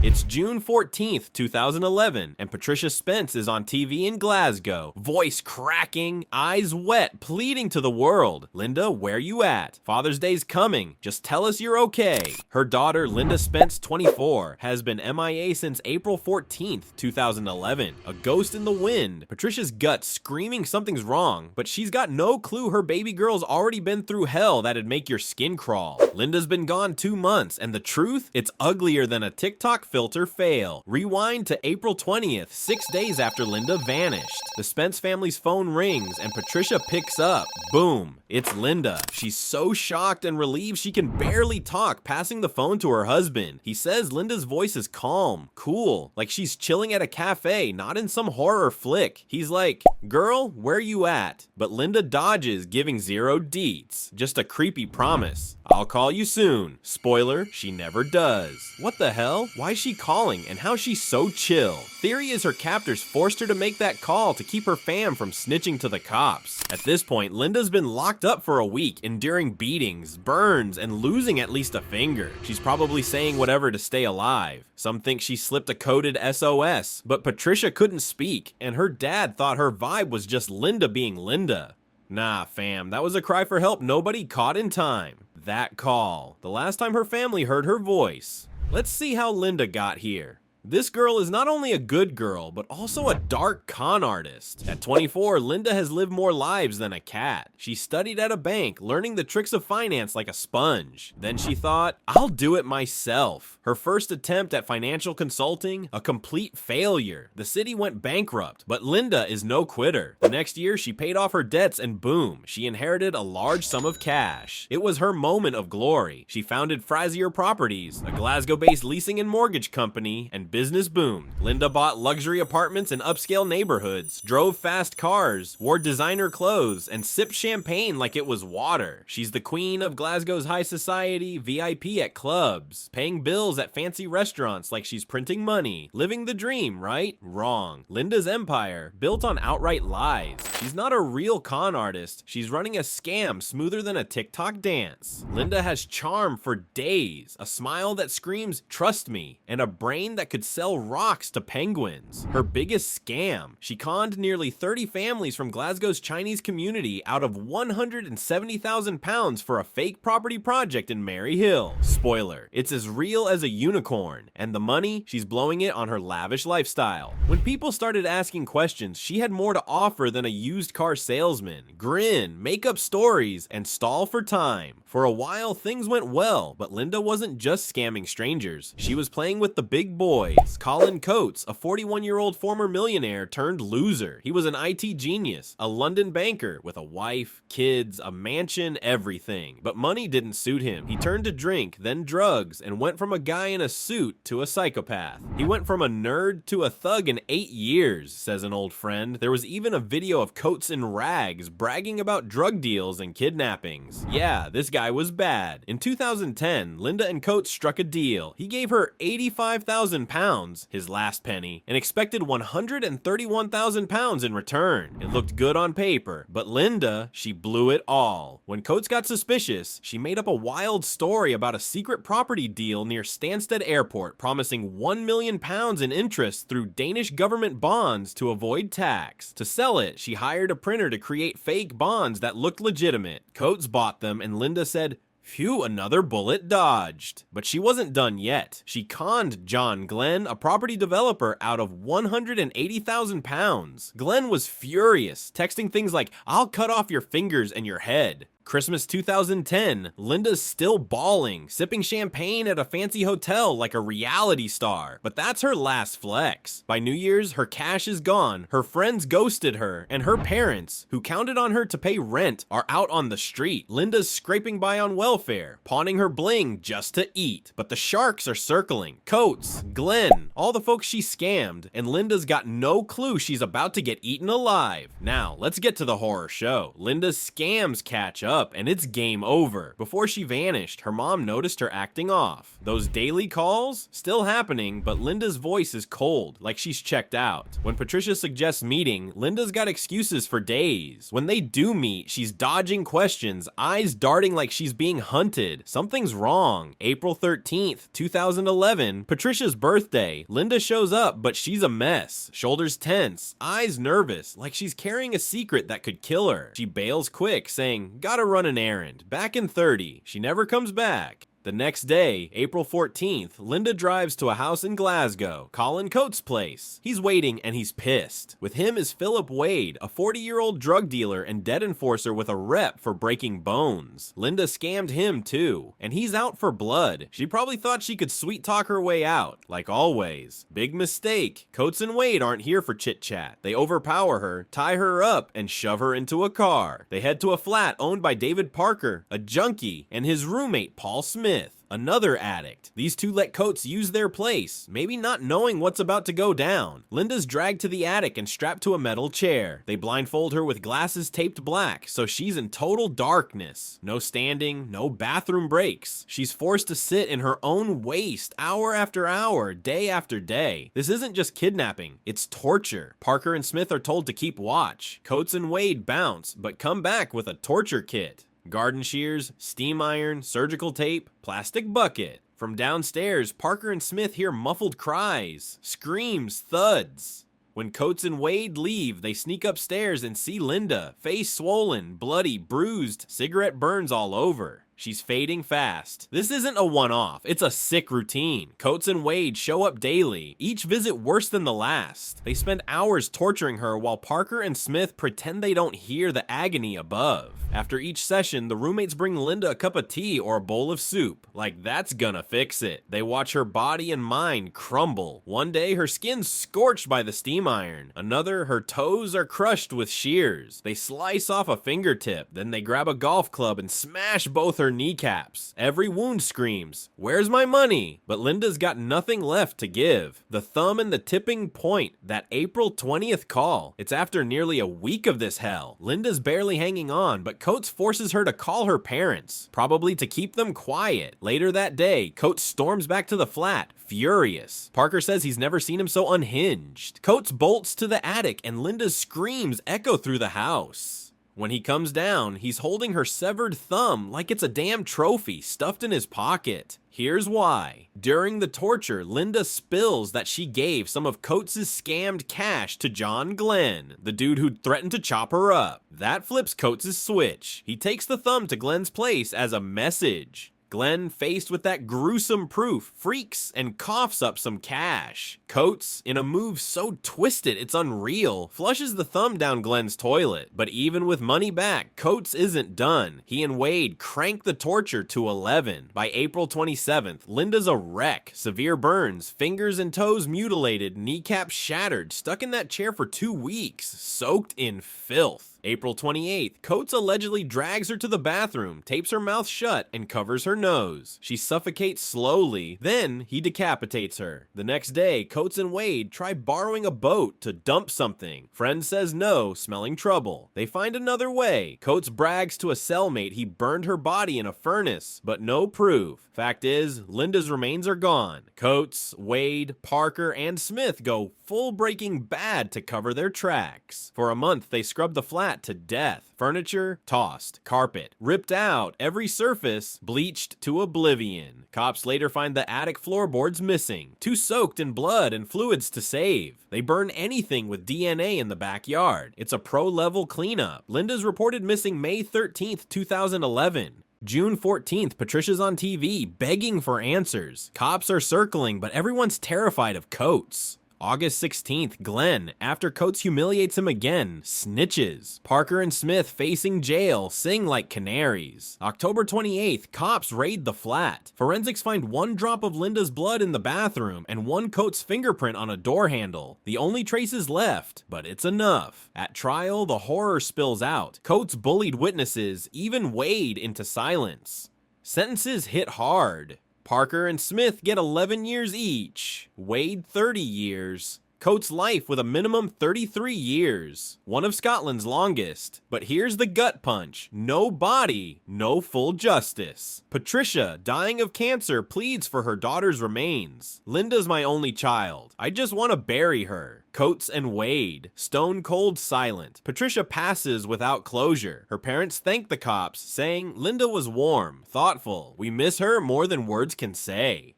It's June 14th, 2011, and Patricia Spence is on TV in Glasgow, voice cracking, eyes wet, pleading to the world. Lynda, where you at? Father's Day's coming. Just tell us you're okay. Her daughter, Lynda Spence, 24, has been MIA since April 14th, 2011. A ghost in the wind. Patricia's gut screaming something's wrong, but she's got no clue her baby girl's already been through hell that'd make your skin crawl. Lynda's been gone 2 months, and the truth? It's uglier than a TikTok filter fail. Rewind to April 20th, 6 days after Lynda vanished. The Spence family's phone rings, and Patricia picks up. Boom. It's Lynda. She's so shocked and relieved she can barely talk, passing the phone to her husband. He says Lynda's voice is calm, cool, like she's chilling at a cafe, not in some horror flick. He's like, girl, where you at? But Lynda dodges, giving zero deets. Just a creepy promise. I'll call you soon. Spoiler, she never does. What the hell? Why is she calling, and how's she so chill? Theory is her captors forced her to make that call to keep her fam from snitching to the cops. At this point, Lynda's been locked up for a week, enduring beatings, burns, and losing at least a finger. She's probably saying whatever to stay alive. Some think she slipped a coded SOS, but Patricia couldn't speak, and her dad thought her vibe was just Lynda being Lynda. Nah, fam, that was a cry for help nobody caught in time. That call. The last time her family heard her voice. Let's see how Lynda got here. This girl is not only a good girl, but also a dark con artist. At 24, Lynda has lived more lives than a cat. She studied at a bank, learning the tricks of finance like a sponge. Then she thought, I'll do it myself. Her first attempt at financial consulting, a complete failure. The city went bankrupt, but Lynda is no quitter. The next year, she paid off her debts and boom, she inherited a large sum of cash. It was her moment of glory. She founded Frazier Properties, a Glasgow-based leasing and mortgage company, and business boomed. Lynda bought luxury apartments in upscale neighborhoods, drove fast cars, wore designer clothes, and sipped champagne like it was water. She's the queen of Glasgow's high society, VIP at clubs, paying bills at fancy restaurants like she's printing money. Living the dream, right? Wrong. Lynda's empire, built on outright lies. She's not a real con artist. She's running a scam smoother than a TikTok dance. Lynda has charm for days, a smile that screams, trust me, and a brain that could sell rocks to penguins. Her biggest scam. She conned nearly 30 families from Glasgow's Chinese community out of £170,000 for a fake property project in Mary Hill. Spoiler, it's as real as a unicorn, and the money, she's blowing it on her lavish lifestyle. When people started asking questions, she had more to offer than a used car salesman. Grin, make up stories, and stall for time. For a while, things went well, but Lynda wasn't just scamming strangers. She was playing with the big boys. Colin Coates, a 41-year-old former millionaire turned loser. He was an IT genius, a London banker with a wife, kids, a mansion, everything. But money didn't suit him. He turned to drink, then drugs, and went from a guy in a suit to a psychopath. He went from a nerd to a thug in 8 years, says an old friend. There was even a video of Coates in rags bragging about drug deals and kidnappings. Yeah, this guy was bad. In 2010, Lynda and Coates struck a deal. He gave her £85,000, his last penny, and expected £131,000 in return. It looked good on paper, but Lynda, she blew it all. When Coates got suspicious, she made up a wild story about a secret property deal near Stansted Airport, promising £1 million in interest through Danish government bonds to avoid tax. To sell it, she hired a printer to create fake bonds that looked legitimate. Coates bought them, and Lynda said, phew, another bullet dodged. But she wasn't done yet. She conned John Glenn, a property developer, out of £180,000. Glenn was furious, texting things like, I'll cut off your fingers and your head. Christmas 2010, Lynda's still bawling, sipping champagne at a fancy hotel like a reality star. But that's her last flex. By New Year's, her cash is gone, her friends ghosted her, and her parents, who counted on her to pay rent, are out on the street. Lynda's scraping by on welfare, pawning her bling just to eat. But the sharks are circling. Coates, Glenn, all the folks she scammed, and Lynda's got no clue she's about to get eaten alive. Now, let's get to the horror show. Lynda's scams catch up. up and it's game over. Before she vanished, her mom noticed her acting off. Those daily calls? Still happening, but Lynda's voice is cold, like she's checked out. When Patricia suggests meeting, Lynda's got excuses for days. When they do meet, she's dodging questions, eyes darting like she's being hunted. Something's wrong. April 13th, 2011, Patricia's birthday. Lynda shows up, but she's a mess. Shoulders tense, eyes nervous, like she's carrying a secret that could kill her. She bails quick, saying, "Gotta run an errand. Back in 30. She never comes back. The next day, April 14th, Lynda drives to a house in Glasgow, Colin Coates' place. He's waiting and he's pissed. With him is Philip Wade, a 40-year-old drug dealer and debt enforcer with a rep for breaking bones. Lynda scammed him too, and he's out for blood. She probably thought she could sweet-talk her way out, like always. Big mistake. Coates and Wade aren't here for chit-chat. They overpower her, tie her up, and shove her into a car. They head to a flat owned by David Parker, a junkie, and his roommate Paul Smith, another addict. These two let Coates use their place, maybe not knowing what's about to go down. Lynda's dragged to the attic and strapped to a metal chair. They blindfold her with glasses taped black, so she's in total darkness. No standing, no bathroom breaks. She's forced to sit in her own waste hour after hour, day after day. This isn't just kidnapping, it's torture. Parker and Smith are told to keep watch. Coates and Wade bounce, but come back with a torture kit. Garden shears, steam iron, surgical tape, plastic bucket. From downstairs, Parker and Smith hear muffled cries, screams, thuds. When Coates and Wade leave, they sneak upstairs and see Lynda, face swollen, bloody, bruised, cigarette burns all over. She's fading fast. This isn't a one-off, it's a sick routine. Coates and Wade show up daily, each visit worse than the last. They spend hours torturing her while Parker and Smith pretend they don't hear the agony above. After each session, the roommates bring Lynda a cup of tea or a bowl of soup. Like that's gonna fix it. They watch her body and mind crumble. One day, her skin's scorched by the steam iron. Another, her toes are crushed with shears. They slice off a fingertip, then they grab a golf club and smash both her kneecaps. Every wound screams, "Where's my money?" But Lynda's got nothing left to give. The thumb and the tipping point, that April 20th call. It's after nearly a week of this hell. Lynda's barely hanging on, but Coates forces her to call her parents, probably to keep them quiet. Later that day, Coates storms back to the flat, furious. Parker says he's never seen him so unhinged. Coates bolts to the attic and Lynda's screams echo through the house. When he comes down, he's holding her severed thumb like it's a damn trophy stuffed in his pocket. Here's why. During the torture, Lynda spills that she gave some of Coates' scammed cash to John Glenn, the dude who'd threatened to chop her up. That flips Coates' switch. He takes the thumb to Glenn's place as a message. Glenn, faced with that gruesome proof, freaks and coughs up some cash. Coates, in a move so twisted it's unreal, flushes the thumb down Glenn's toilet. But even with money back, Coates isn't done. He and Wade crank the torture to 11. By April 27th, Lynda's a wreck. Severe burns, fingers and toes mutilated, kneecaps shattered, stuck in that chair for 2 weeks, soaked in filth. April 28th, Coates allegedly drags her to the bathroom, tapes her mouth shut, and covers her nose. She suffocates slowly, then he decapitates her. The next day, Coates and Wade try borrowing a boat to dump something. Friend says no, smelling trouble. They find another way. Coates brags to a cellmate he burned her body in a furnace, but no proof. Fact is, Lynda's remains are gone. Coates, Wade, Parker, and Smith go full Breaking Bad to cover their tracks. For a month, they scrub the flat to death. Furniture, tossed. Carpet, ripped out. Every surface, bleached to oblivion. Cops later find the attic floorboards missing, too soaked in blood and fluids to save. They burn anything with DNA in the backyard. It's a pro-level cleanup. Lynda's reported missing May 13th, 2011. June 14th, Patricia's on TV, begging for answers. Cops are circling, but everyone's terrified of Coates. August 16th, Glenn, after Coates humiliates him again, snitches. Parker and Smith facing jail, sing like canaries. October 28th, cops raid the flat. Forensics find 1 drop of Lynda's blood in the bathroom and 1 Coates fingerprint on a door handle. The only traces left, but it's enough. At trial, the horror spills out. Coates bullied witnesses, even Wade into silence. Sentences hit hard. Parker and Smith get 11 years each. Wade 30 years. Coates' life with a minimum 33 years, one of Scotland's longest. But here's the gut punch: no body, no full justice. Patricia, dying of cancer, pleads for her daughter's remains. Lynda's my only child. I just want to bury her. Coates and Wade, stone cold silent. Patricia passes without closure. Her parents thank the cops, saying Lynda was warm, thoughtful. We miss her more than words can say.